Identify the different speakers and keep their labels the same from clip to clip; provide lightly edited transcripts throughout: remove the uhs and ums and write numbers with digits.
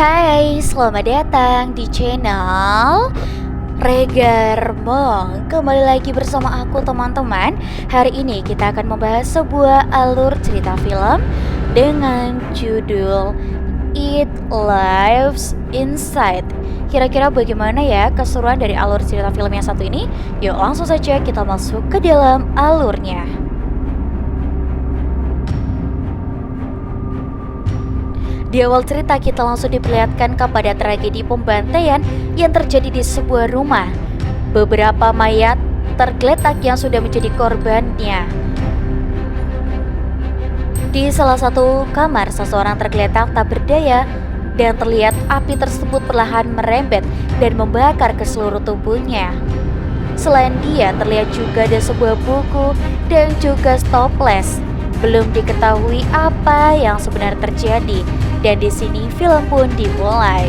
Speaker 1: Hai, selamat datang di channel Regarmong. Kembali lagi bersama aku teman-teman. Hari ini kita akan membahas sebuah alur cerita film dengan judul It Lives Inside. Kira-kira bagaimana ya keseruan dari alur cerita film yang satu ini? Yuk langsung saja kita masuk ke dalam alurnya. Di awal cerita kita langsung diperlihatkan kepada tragedi pembantaian yang terjadi di sebuah rumah. Beberapa mayat tergeletak yang sudah menjadi korbannya. Di salah satu kamar, seseorang tergeletak tak berdaya dan terlihat api tersebut perlahan merembet dan membakar ke seluruh tubuhnya. Selain dia, terlihat juga ada sebuah buku dan juga toples. Belum diketahui apa yang sebenarnya terjadi. Dan di sini film pun dimulai.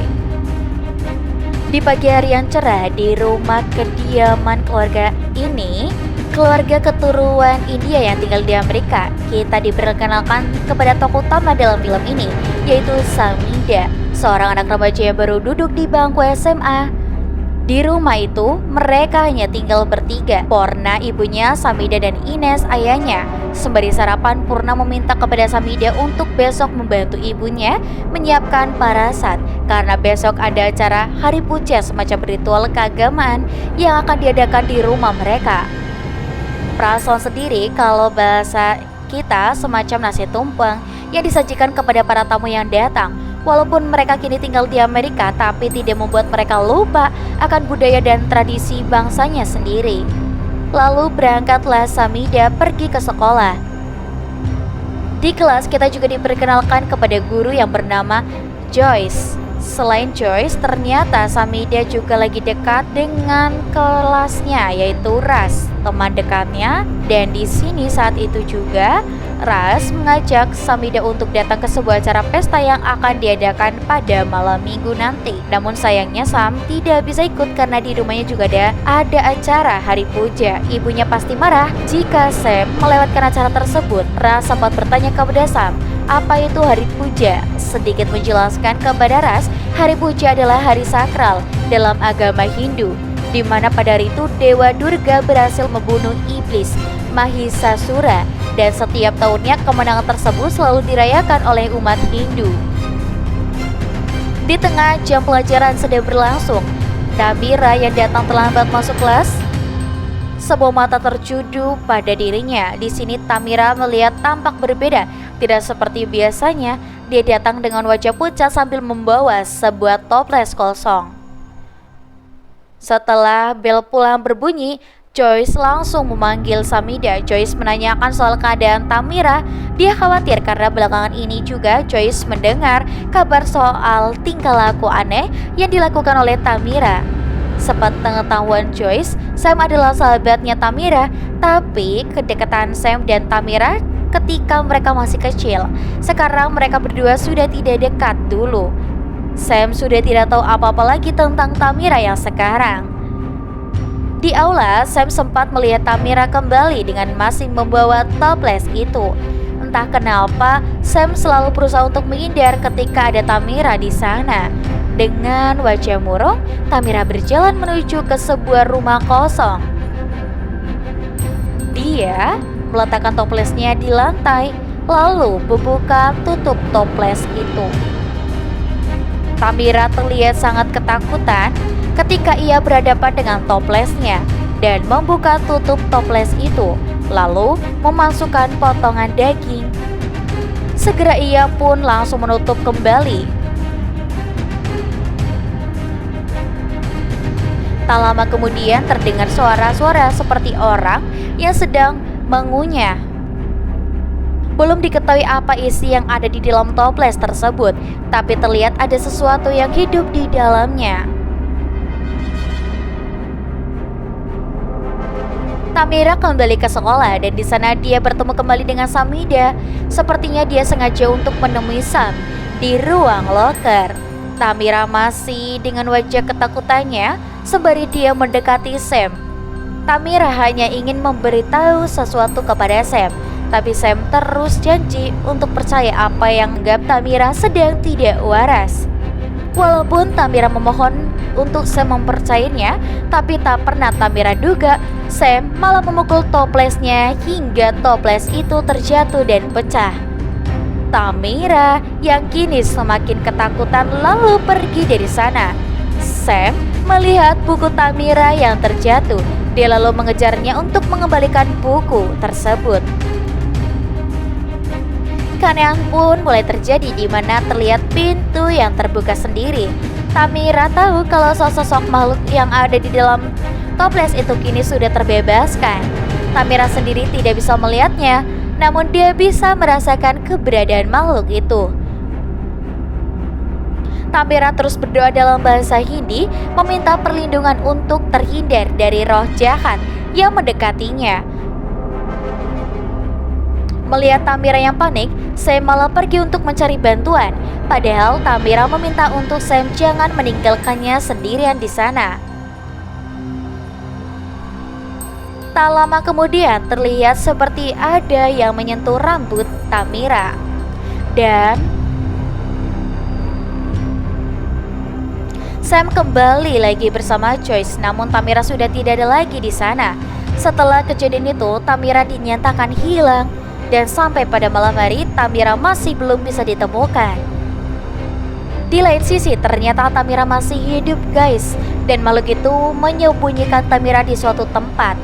Speaker 1: Di pagi hari yang cerah di rumah kediaman keluarga ini, keluarga keturunan India yang tinggal di Amerika, kita diperkenalkan kepada tokoh utama dalam film ini, yaitu Samida, seorang anak remaja yang baru duduk di bangku SMA. Di rumah itu, mereka hanya tinggal bertiga, Purna ibunya, Samida dan Ines ayahnya. Sembari sarapan, Purna meminta kepada Samida untuk besok membantu ibunya menyiapkan parasat, karena besok ada acara hari puja semacam ritual keagamaan yang akan diadakan di rumah mereka. Prason sendiri kalau bahasa kita semacam nasi tumpeng yang disajikan kepada para tamu yang datang. Walaupun mereka kini tinggal di Amerika, tapi tidak membuat mereka lupa akan budaya dan tradisi bangsanya sendiri. Lalu berangkatlah Samida pergi ke sekolah. Di kelas kita juga diperkenalkan kepada guru yang bernama Joyce. Selain Joyce, ternyata Samida juga lagi dekat dengan kelasnya, yaitu Ras, teman dekatnya. Dan di sini saat itu juga Ras mengajak Samida untuk datang ke sebuah acara pesta yang akan diadakan pada malam minggu nanti. Namun sayangnya Sam tidak bisa ikut karena di rumahnya juga ada acara hari puja. Ibunya pasti marah jika Sam melewatkan acara tersebut. Ras sempat bertanya kepada Sam, apa itu hari puja? Sedikit menjelaskan kepada Ras, hari puja adalah hari sakral dalam agama Hindu, di mana pada hari itu Dewa Durga berhasil membunuh iblis Mahisasura, dan setiap tahunnya kemenangan tersebut selalu dirayakan oleh umat Hindu. Di tengah jam pelajaran sedang berlangsung, Tamira yang datang terlambat masuk kelas. Sebuah mata tertuju pada dirinya. Di sini Tamira melihat tampak berbeda. Tidak seperti biasanya, dia datang dengan wajah pucat sambil membawa sebuah toples kosong. Setelah bel pulang berbunyi, Joyce langsung memanggil Samida. Joyce menanyakan soal keadaan Tamira. Dia khawatir karena belakangan ini juga Joyce mendengar kabar soal tingkah laku aneh yang dilakukan oleh Tamira. Sepengetahuan Joyce, Sam adalah sahabatnya Tamira, tapi kedekatan Sam dan Tamira ketika mereka masih kecil. Sekarang mereka berdua sudah tidak dekat dulu. Sam sudah tidak tahu apa-apa lagi tentang Tamira yang sekarang. Di aula, Sam sempat melihat Tamira kembali dengan masih membawa toples itu. Entah kenapa, Sam selalu berusaha untuk menghindar ketika ada Tamira di sana. Dengan wajah murung, Tamira berjalan menuju ke sebuah rumah kosong. Dia meletakkan toplesnya di lantai, lalu membuka tutup toples itu. Tamira terlihat sangat ketakutan ketika ia berhadapan dengan toplesnya dan membuka tutup toples itu, lalu memasukkan potongan daging. Segera ia pun langsung menutup kembali. Tak lama kemudian terdengar suara-suara seperti orang yang sedang mengunyah. Belum diketahui apa isi yang ada di dalam toples tersebut, tapi terlihat ada sesuatu yang hidup di dalamnya. Tamira kembali ke sekolah dan di sana dia bertemu kembali dengan Samida. Sepertinya dia sengaja untuk menemui Sam di ruang loker. Tamira masih dengan wajah ketakutannya sembari dia mendekati Sam. Tamira hanya ingin memberitahu sesuatu kepada Sam, tapi Sam terus janji untuk percaya apa yang anggap Tamira sedang tidak waras. Walaupun Tamira memohon untuk Sam mempercayainya, tapi tak pernah Tamira duga Sam malah memukul toplesnya hingga toples itu terjatuh dan pecah. Tamira yang kini semakin ketakutan lalu pergi dari sana. Sam melihat buku Tamira yang terjatuh. Dia lalu mengejarnya untuk mengembalikan buku tersebut. Keanehan pun mulai terjadi di mana terlihat pintu yang terbuka sendiri. Tamira tahu kalau sosok makhluk yang ada di dalam toples itu kini sudah terbebaskan. Tamira sendiri tidak bisa melihatnya, namun dia bisa merasakan keberadaan makhluk itu. Tamira terus berdoa dalam bahasa Hindi, meminta perlindungan untuk terhindar dari roh jahat yang mendekatinya. Melihat Tamira yang panik, Sam malah pergi untuk mencari bantuan. Padahal Tamira meminta untuk Sam jangan meninggalkannya sendirian di sana. Tak lama kemudian terlihat seperti ada yang menyentuh rambut Tamira. Dan Sam kembali lagi bersama Joyce, namun Tamira sudah tidak ada lagi di sana. Setelah kejadian itu, Tamira dinyatakan hilang. Dan sampai pada malam hari, Tamira masih belum bisa ditemukan. Di lain sisi, ternyata Tamira masih hidup guys. Dan makhluk itu menyembunyikan Tamira di suatu tempat.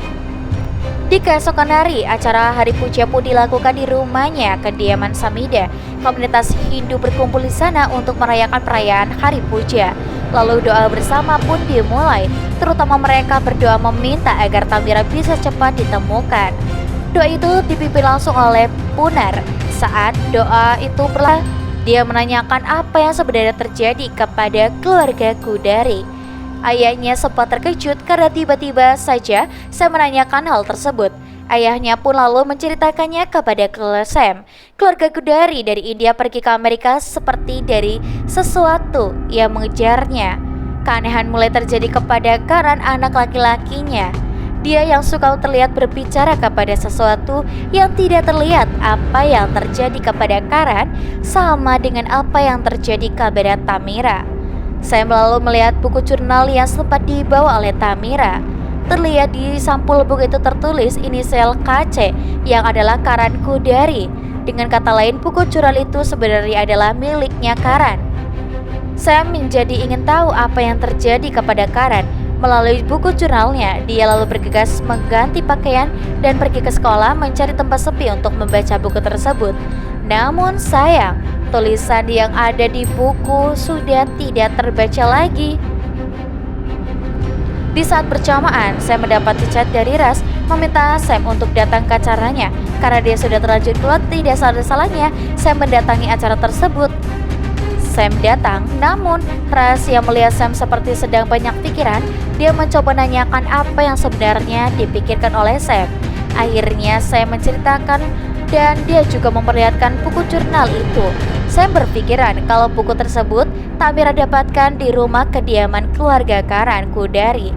Speaker 1: Di keesokan hari, acara Hari Puja pun dilakukan di rumahnya kediaman Samida. Komunitas Hindu berkumpul di sana untuk merayakan perayaan Hari Puja. Lalu doa bersama pun dimulai. Terutama mereka berdoa meminta agar Tamira bisa cepat ditemukan. Doa itu dipimpin langsung oleh Punar. Saat doa itu berlangsung, dia menanyakan apa yang sebenarnya terjadi kepada keluarga Kudari. Ayahnya sempat terkejut karena tiba-tiba saja Sam menanyakan hal tersebut. Ayahnya pun lalu menceritakannya kepada Sam. Keluarga Kudari dari India pergi ke Amerika seperti dari sesuatu yang mengejarnya. Keanehan mulai terjadi kepada Karan, anak laki-lakinya. Dia yang suka terlihat berbicara kepada sesuatu yang tidak terlihat. Apa yang terjadi kepada Karan sama dengan apa yang terjadi kepada Tamira. Saya lalu melihat buku jurnal yang sempat dibawa oleh Tamira. Terlihat di sampul buku itu tertulis inisial KC yang adalah Karan Kudari. Dengan kata lain, buku jurnal itu sebenarnya adalah miliknya Karan. Saya menjadi ingin tahu apa yang terjadi kepada Karan. Melalui buku jurnalnya, dia lalu bergegas mengganti pakaian dan pergi ke sekolah mencari tempat sepi untuk membaca buku tersebut. Namun sayang, tulisan yang ada di buku sudah tidak terbaca lagi. Di saat bersamaan, Sam mendapat chat dari Ras meminta Sam untuk datang ke acaranya. Karena dia sudah terlanjur keluar, tidak salah-salahnya Sam mendatangi acara tersebut. Sam datang, namun Ras yang melihat Sam seperti sedang banyak pikiran, dia mencoba nanyakan apa yang sebenarnya dipikirkan oleh Sam. Akhirnya Sam menceritakan dan dia juga memperlihatkan buku jurnal itu. Sam berpikiran kalau buku tersebut Tamira dapatkan di rumah kediaman keluarga Karan Kudari.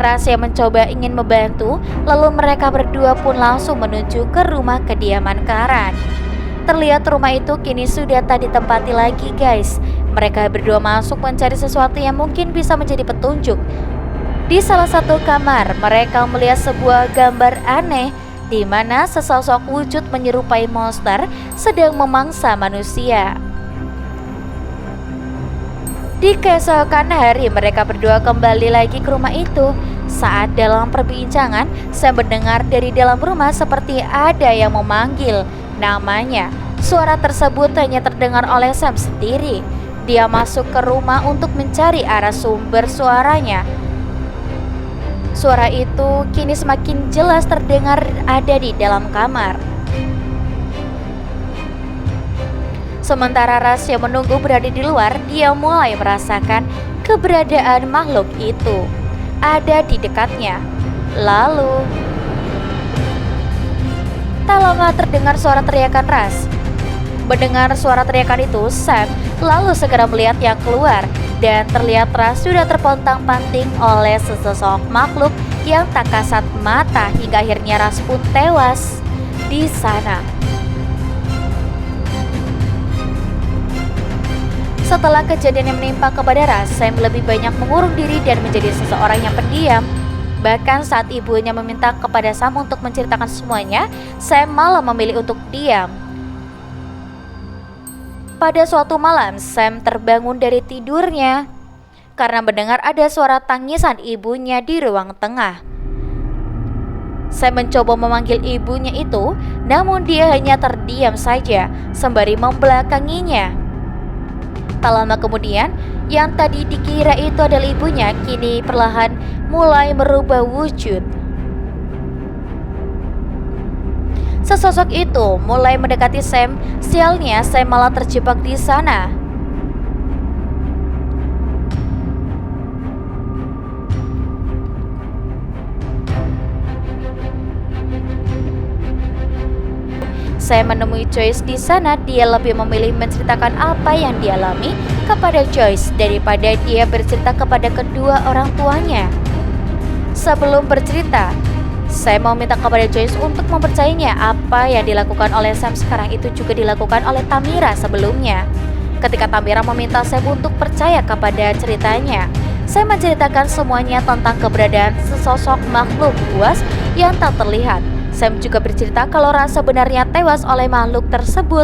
Speaker 1: Ras yang mencoba ingin membantu, lalu mereka berdua pun langsung menuju ke rumah kediaman Karan. Terlihat rumah itu kini sudah tak ditempati lagi guys. Mereka berdua masuk mencari sesuatu yang mungkin bisa menjadi petunjuk. Di salah satu kamar, mereka melihat sebuah gambar aneh di mana sesosok wujud menyerupai monster sedang memangsa manusia. Di keesokan hari, mereka berdua kembali lagi ke rumah itu. Saat dalam perbincangan, saya mendengar dari dalam rumah seperti ada yang memanggil namanya. Suara tersebut hanya terdengar oleh Sam sendiri. Dia masuk ke rumah untuk mencari arah sumber suaranya. Suara itu kini semakin jelas terdengar ada di dalam kamar. Sementara Ras yang menunggu berada di luar, dia mulai merasakan keberadaan makhluk itu ada di dekatnya. Lalu tak lama terdengar suara teriakan Ras. Mendengar suara teriakan itu, Sam lalu segera melihat yang keluar dan terlihat Ras sudah terpontang-panting oleh sesosok makhluk yang tak kasat mata hingga akhirnya Ras pun tewas di sana. Setelah kejadian yang menimpa kepada Ras, Sam lebih banyak mengurung diri dan menjadi seseorang yang pendiam. Bahkan saat ibunya meminta kepada Sam untuk menceritakan semuanya, Sam malah memilih untuk diam. Pada suatu malam, Sam terbangun dari tidurnya karena mendengar ada suara tangisan ibunya di ruang tengah. Sam mencoba memanggil ibunya itu, namun dia hanya terdiam saja sembari membelakanginya. Tak lama kemudian, yang tadi dikira itu adalah ibunya kini perlahan mulai merubah wujud. Sesosok itu mulai mendekati Sam, sialnya Sam malah terjebak di sana. Saya menemui Joyce di sana. Dia lebih memilih menceritakan apa yang dialami kepada Joyce daripada dia bercerita kepada kedua orang tuanya. Sebelum bercerita, saya mau minta kepada Joyce untuk mempercayainya. Apa yang dilakukan oleh Sam sekarang itu juga dilakukan oleh Tamira sebelumnya. Ketika Tamira meminta Sam untuk percaya kepada ceritanya, saya menceritakan semuanya tentang keberadaan sesosok makhluk buas yang tak terlihat. Sam juga bercerita kalau Ras sebenarnya tewas oleh makhluk tersebut.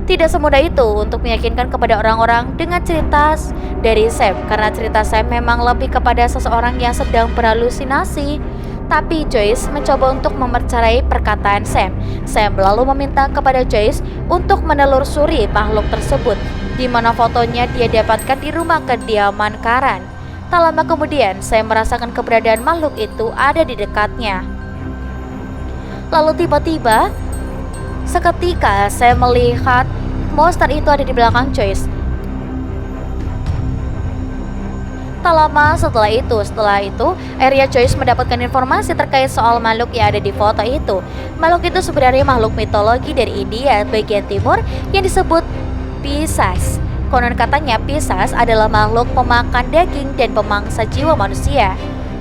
Speaker 1: Tidak semudah itu untuk meyakinkan kepada orang-orang dengan cerita dari Sam, karena cerita Sam memang lebih kepada seseorang yang sedang berhalusinasi. Tapi Joyce mencoba untuk mempercayai perkataan Sam. Sam lalu meminta kepada Joyce untuk menelusuri makhluk tersebut, di mana fotonya dia dapatkan di rumah kediaman Karen. Tak lama kemudian, Sam merasakan keberadaan makhluk itu ada di dekatnya. Lalu tiba-tiba, seketika saya melihat monster itu ada di belakang Joyce. Tak lama setelah itu, akhirnya Joyce mendapatkan informasi terkait soal makhluk yang ada di foto itu. Makhluk itu sebenarnya makhluk mitologi dari India bagian timur yang disebut Pisas. Konon katanya Pisas adalah makhluk pemakan daging dan pemangsa jiwa manusia.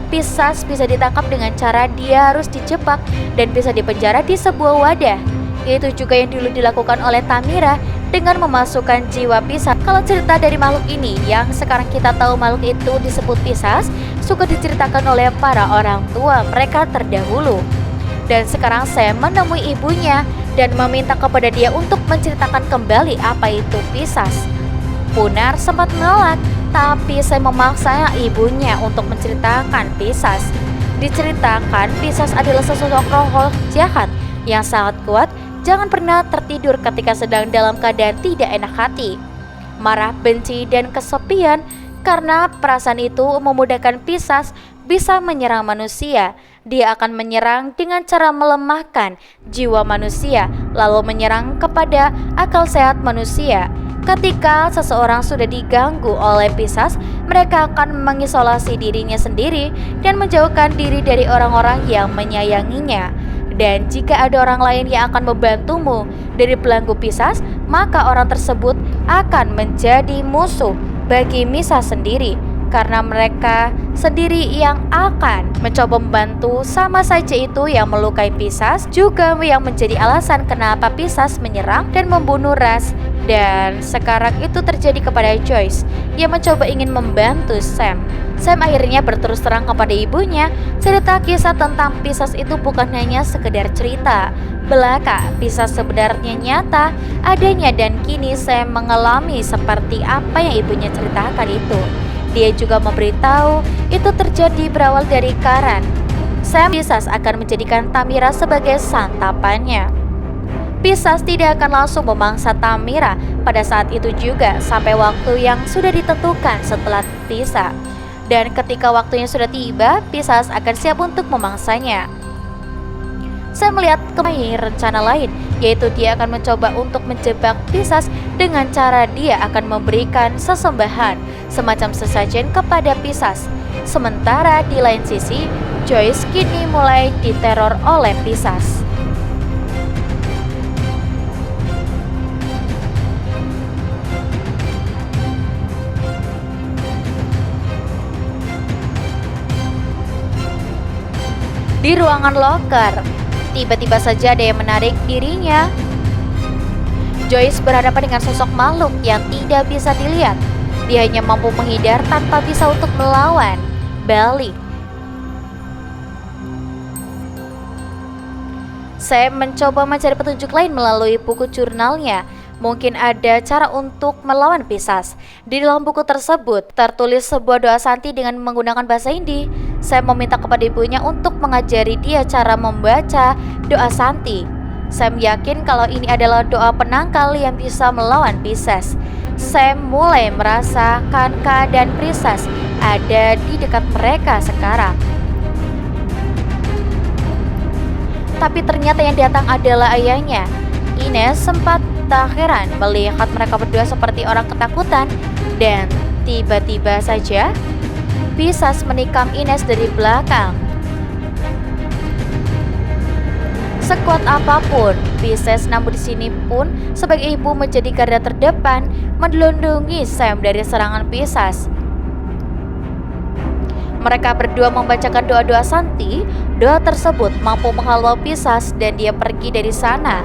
Speaker 1: Pisas bisa ditangkap dengan cara dia harus dijebak dan bisa dipenjara di sebuah wadah. Itu juga yang dulu dilakukan oleh Tamira dengan memasukkan jiwa Pisas. Kalau cerita dari makhluk ini yang sekarang kita tahu makhluk itu disebut Pisas, suka diceritakan oleh para orang tua mereka terdahulu. Dan sekarang saya menemui ibunya dan meminta kepada dia untuk menceritakan kembali apa itu Pisas. Punar sempat menolak, tapi saya memaksa ibunya untuk menceritakan Pisas. Diceritakan Pisas adalah sesosok roh jahat yang sangat kuat. Jangan pernah tertidur ketika sedang dalam keadaan tidak enak hati, marah, benci, dan kesepian, karena perasaan itu memudahkan Pisas bisa menyerang manusia. Dia akan menyerang dengan cara melemahkan jiwa manusia, lalu menyerang kepada akal sehat manusia. Ketika seseorang sudah diganggu oleh Pisas, mereka akan mengisolasi dirinya sendiri dan menjauhkan diri dari orang-orang yang menyayanginya. Dan jika ada orang lain yang akan membantumu dari belenggu Pisas, maka orang tersebut akan menjadi musuh bagi Misa sendiri, karena mereka sendiri yang akan mencoba membantu. Sama saja itu yang melukai Pisas, juga yang menjadi alasan kenapa Pisas menyerang dan membunuh Ras. Dan sekarang itu terjadi kepada Joyce yang mencoba ingin membantu Sam. Sam akhirnya berterus terang kepada ibunya. Cerita kisah tentang Pisas itu bukan hanya sekedar cerita belaka. Pisas sebenarnya nyata adanya, dan kini Sam mengalami seperti apa yang ibunya ceritakan itu. Dia juga memberitahu itu terjadi berawal dari Karen. Sam Pisas akan menjadikan Tamira sebagai santapannya. Pisas tidak akan langsung memangsa Tamira pada saat itu juga, sampai waktu yang sudah ditentukan setelah Pisas. Dan ketika waktunya sudah tiba, Pisas akan siap untuk memangsanya. Saya melihat kembali rencana lain, yaitu dia akan mencoba untuk menjebak Pisas dengan cara dia akan memberikan sesembahan semacam sesajen kepada Pisas. Sementara di lain sisi, Joyce kini mulai diteror oleh Pisas. Di ruangan loker, tiba-tiba saja ada yang menarik dirinya. Joyce berhadapan dengan sosok makhluk yang tidak bisa dilihat. Dia hanya mampu menghindar tanpa bisa untuk melawan balik. Sam mencoba mencari petunjuk lain melalui buku jurnalnya. Mungkin ada cara untuk melawan Pisces. Di dalam buku tersebut tertulis sebuah doa Santi dengan menggunakan bahasa Hindi. Sam meminta kepada ibunya untuk mengajari dia cara membaca doa Santi. Sam yakin kalau ini adalah doa penangkal yang bisa melawan Pisces. Sam mulai merasakan keadaan Pisces ada di dekat mereka sekarang. Tapi ternyata yang datang adalah ayahnya. Ines sempat tak heran melihat mereka berdua seperti orang ketakutan, dan tiba-tiba saja Pisces menikam Ines dari belakang. Sekuat apapun Pisces, namun di sini pun sebagai ibu menjadi garda terdepan melindungi Sam dari serangan Pisces. Mereka berdua membacakan doa-doa Santi. Doa tersebut mampu menghalau Pisces dan dia pergi dari sana.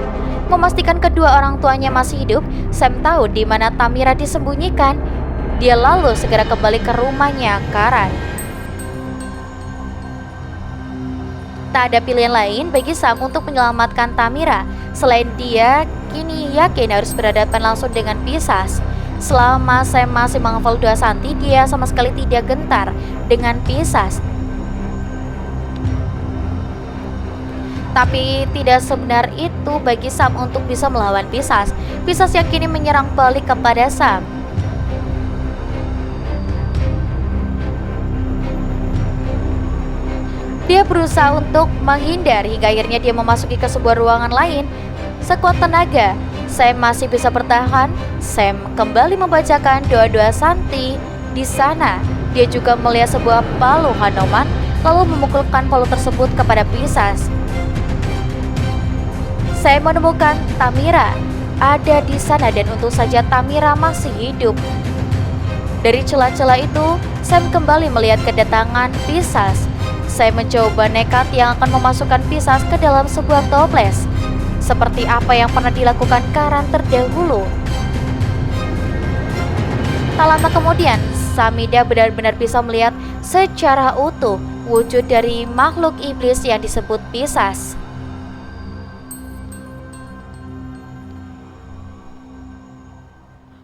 Speaker 1: Memastikan kedua orang tuanya masih hidup, Sam tahu di mana Tamira disembunyikan. Dia lalu segera kembali ke rumahnya, Karan. Tak ada pilihan lain bagi Sam untuk menyelamatkan Tamira. Selain dia, kini yakin harus berhadapan langsung dengan Pisces. Selama Sam masih menghafal doa Santi, dia sama sekali tidak gentar dengan Pisces. Tapi tidak sebenar itu bagi Sam untuk bisa melawan Pisces. Pisces yang kini menyerang balik kepada Sam. Dia berusaha untuk menghindar hingga akhirnya dia memasuki ke sebuah ruangan lain. Sekuat tenaga, Sam masih bisa bertahan. Sam kembali membacakan doa-doa Santi. Di sana, dia juga melihat sebuah palu Hanuman lalu memukulkan palu tersebut kepada Pisces. Sam menemukan Tamira ada di sana dan untung saja Tamira masih hidup. Dari celah-celah itu, Sam kembali melihat kedatangan Pisces. Saya mencoba nekat yang akan memasukkan Pisces ke dalam sebuah toples, seperti apa yang pernah dilakukan Karan terdahulu. Tak lama kemudian, Samida benar-benar bisa melihat secara utuh wujud dari makhluk iblis yang disebut Pisces.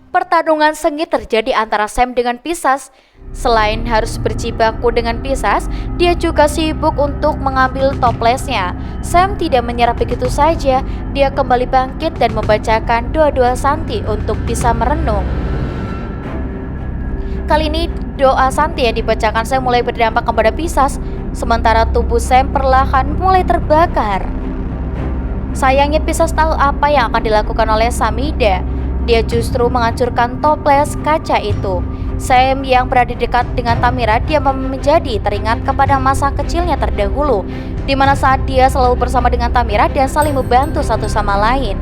Speaker 1: Pertarungan sengit terjadi antara Sam dengan Pisces. Selain harus berjibaku dengan Pisces, dia juga sibuk untuk mengambil toplesnya. Sam tidak menyerah begitu saja. Dia kembali bangkit dan membacakan doa-doa Santi untuk bisa merenung. Kali ini doa Santi yang dibacakan Sam mulai berdampak kepada Pisces, sementara tubuh Sam perlahan mulai terbakar. Sayangnya Pisces tahu apa yang akan dilakukan oleh Samida. Dia justru menghancurkan toples kaca itu. Sam yang berada dekat dengan Tamira, dia menjadi teringat kepada masa kecilnya terdahulu, di mana saat dia selalu bersama dengan Tamira dan saling membantu satu sama lain.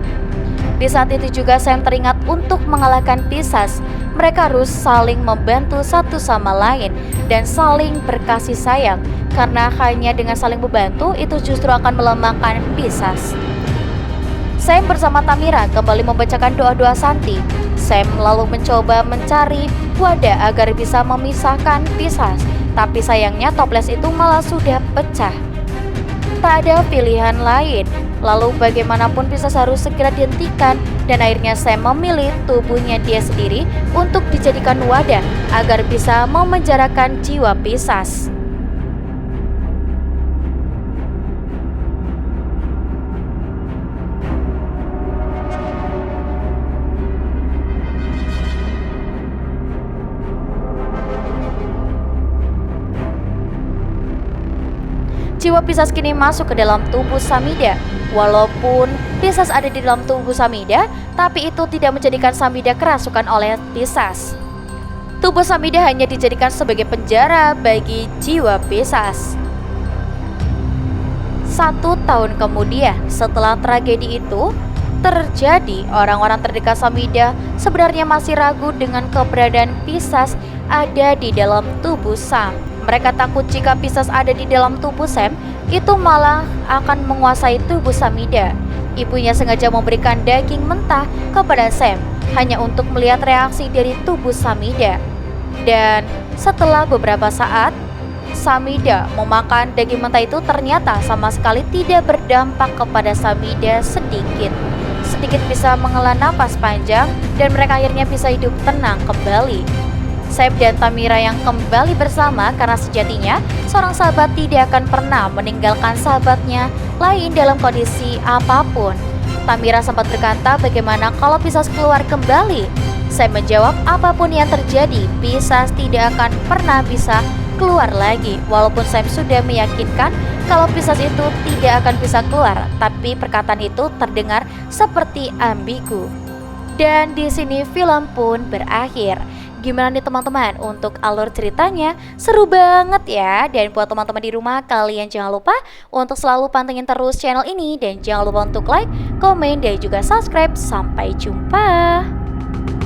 Speaker 1: Di saat itu juga Sam teringat untuk mengalahkan Pisces. Mereka harus saling membantu satu sama lain dan saling berkasih sayang, karena hanya dengan saling membantu itu justru akan melemahkan Pisces. Sam bersama Tamira kembali membacakan doa-doa Santi. Sam lalu mencoba mencari wadah agar bisa memisahkan Pisces, tapi sayangnya toples itu malah sudah pecah. Tak ada pilihan lain, lalu bagaimanapun Pisces harus segera dihentikan, dan akhirnya Sam memilih tubuhnya dia sendiri untuk dijadikan wadah agar bisa memenjarakan jiwa Pisces. Jiwa Pisces kini masuk ke dalam tubuh Samida. Walaupun Pisces ada di dalam tubuh Samida, tapi itu tidak menjadikan Samida kerasukan oleh Pisces. Tubuh Samida hanya dijadikan sebagai penjara bagi jiwa Pisces. 1 tahun kemudian setelah tragedi itu terjadi, orang-orang terdekat Samida sebenarnya masih ragu dengan keberadaan Pisces ada di dalam tubuh Sam. Mereka takut jika Pisces ada di dalam tubuh Sam, itu malah akan menguasai tubuh Samida. Ibunya sengaja memberikan daging mentah kepada Sam hanya untuk melihat reaksi dari tubuh Samida. Dan setelah beberapa saat, Samida memakan daging mentah itu ternyata sama sekali tidak berdampak kepada Samida sedikit. Sedikit bisa menghela napas panjang dan mereka akhirnya bisa hidup tenang kembali. Sam dan Tamira yang kembali bersama karena sejatinya seorang sahabat tidak akan pernah meninggalkan sahabatnya lain dalam kondisi apapun. Tamira sempat berkata bagaimana kalau Pisces keluar kembali. Sam menjawab apapun yang terjadi, Pisces tidak akan pernah bisa keluar lagi. Walaupun Sam sudah meyakinkan kalau Pisces itu tidak akan bisa keluar, tapi perkataan itu terdengar seperti ambigu. Dan di sini film pun berakhir. Gimana nih teman-teman untuk alur ceritanya? Seru banget ya. Dan buat teman-teman di rumah, kalian jangan lupa untuk selalu pantengin terus channel ini. Dan jangan lupa untuk like, komen, dan juga subscribe. Sampai jumpa.